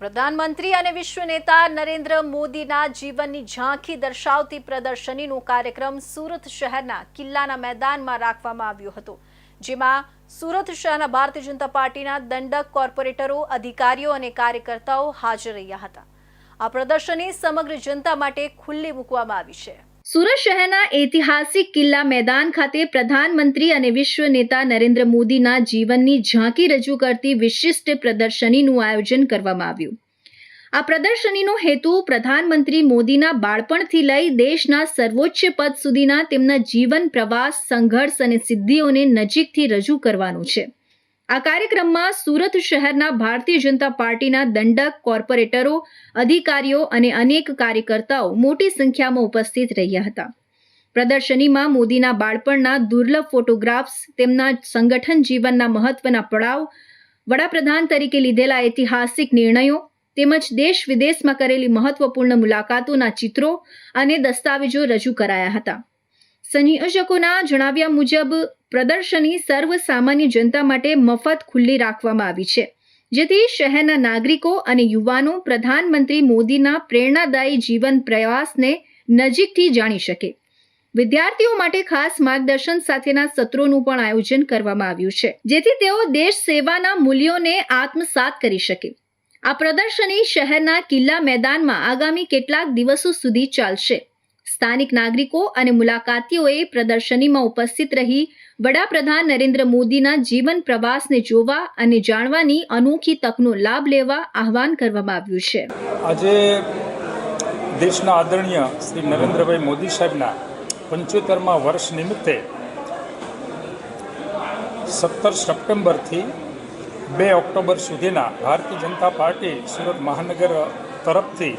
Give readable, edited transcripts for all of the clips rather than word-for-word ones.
પ્રધાનમંત્રી અને વિશ્વ નેતા નરેન્દ્ર મોદીના જીવનની ઝાંખી દર્શાવતી પ્રદર્શનીનો કાર્યક્રમ સુરત શહેરના કિલ્લાના મેદાનમાં રાખવામાં આવ્યો હતો, જેમાં સુરત શહેરના ભારતીય જનતા પાર્ટીના દંડક કોર્પોરેટરો, અધિકારીઓ અને કાર્યકર્તાઓ હાજર રહ્યા હતા। આ પ્રદર્શની સમગ્ર જનતા માટે ખુલ્લી મૂકવામાં આવી છે। સુરત શહેરના ઐતિહાસિક કિલ્લા મેદાન ખાતે પ્રધાનમંત્રી અને વિશ્વ નેતા નરેન્દ્ર મોદીના જીવનની ઝાંકી રજૂ કરતી વિશિષ્ટ પ્રદર્શનીનું આયોજન કરવામાં આવ્યું। આ પ્રદર્શનીનો હેતુ પ્રધાનમંત્રી મોદીના બાળપણથી લઈ દેશના સર્વોચ્ચ પદ સુધીના તેમના જીવન પ્રવાસ, સંઘર્ષ અને સિદ્ધિઓને નજીકથી રજૂ કરવાનો છે। આ કાર્યક્રમમાં સુરત શહેરના ભારતીય જનતા પાર્ટીના દંડક કોર્પોરેટરો, અધિકારીઓ અને અનેક કાર્યકર્તાઓ મોટી સંખ્યામાં ઉપસ્થિત રહ્યા હતા। પ્રદર્શનીમાં મોદીના બાળપણના દુર્લભ ફોટોગ્રાફ્સ, તેમના સંગઠન જીવનના મહત્વના પડાવ, વડાપ્રધાન તરીકે લીધેલા ઐતિહાસિક નિર્ણયો તેમજ દેશ વિદેશમાં કરેલી મહત્વપૂર્ણ મુલાકાતોના ચિત્રો અને દસ્તાવેજો રજૂ કરાયા હતા। સંયોજકોના જણાવ્યા મુજબ પ્રદર્શની સર્વ સામાન્ય જનતા માટે મફત ખુલ્લી રાખવામાં આવી છે, જેથી શહેરના નાગરિકો અને યુવાનો પ્રધાનમંત્રી મોદીના પ્રેરણાદાયી જીવન પ્રવાસને નજીકથી જાણી શકે। વિદ્યાર્થીઓ માટે ખાસ માર્ગદર્શન સાથેના સત્રોનું પણ આયોજન કરવામાં આવ્યું છે, જેથી તેઓ દેશ સેવાના મૂલ્યોને આત્મસાત કરી શકે। આ પ્રદર્શની શહેરના કિલ્લા મેદાનમાં આગામી કેટલાક દિવસો સુધી ચાલશે। સ્થાનિક નાગરિકો અને મુલાકાતીઓએ પ્રદર્શનીમાં ઉપસ્થિત રહી વડાપ્રધાન નરેન્દ્ર મોદીના જીવન પ્રવાસને જોવા અને જાણવાની અનોખી તકનો લાભ લેવા આહવાન કરવામાં આવ્યું છે। આજે દેશના આદરણીય શ્રી નરેન્દ્રભાઈ મોદી સાહેબના 75મા વર્ષ નિમિત્તે 17 સપ્ટેમ્બરથી 2 ઓક્ટોબર સુધીના ભારતીય જનતા પાર્ટી સુરત મહાનગર તરફથી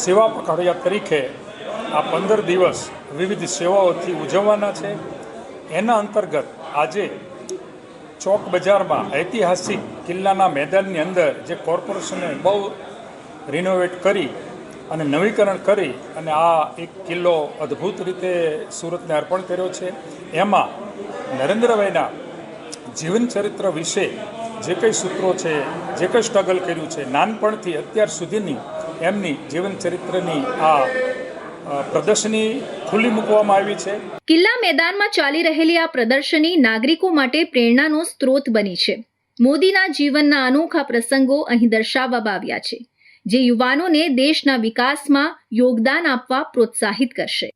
સેવા પખવાડિયા તરીકે આ 15 દિવસ વિવિધ સેવાઓથી ઉજવવાના છે। એના અંતર્ગત આજે ચોક બજારમાં ઐતિહાસિક કિલ્લાના મેદાનની અંદર જે કોર્પોરેશને બહુ રિનોવેટ કરી અને નવીકરણ કરી અને આ એક કિલ્લો અદ્ભુત રીતે સુરતને અર્પણ કર્યો છે। એમાં નરેન્દ્રભાઈના જીવન ચરિત્ર વિશે જે કંઈ સૂત્રો છે, જે કંઈ સ્ટ્રગલ કર્યું છે, નાનપણથી અત્યાર સુધીની એમની જીવન ચરિત્રની આ પ્રદર્શની ખુલ્લી મૂકવામાં આવી છે। કિલ્લા મેદાનમાં ચાલી રહેલી આ પ્રદર્શની નાગરિકો માટે પ્રેરણાનો સ્ત્રોત બની છે। મોદીના જીવનના અનોખા પ્રસંગો અહીં દર્શાવવામાં આવ્યા છે, જે યુવાનોને દેશના વિકાસમાં યોગદાન આપવા પ્રોત્સાહિત કરશે।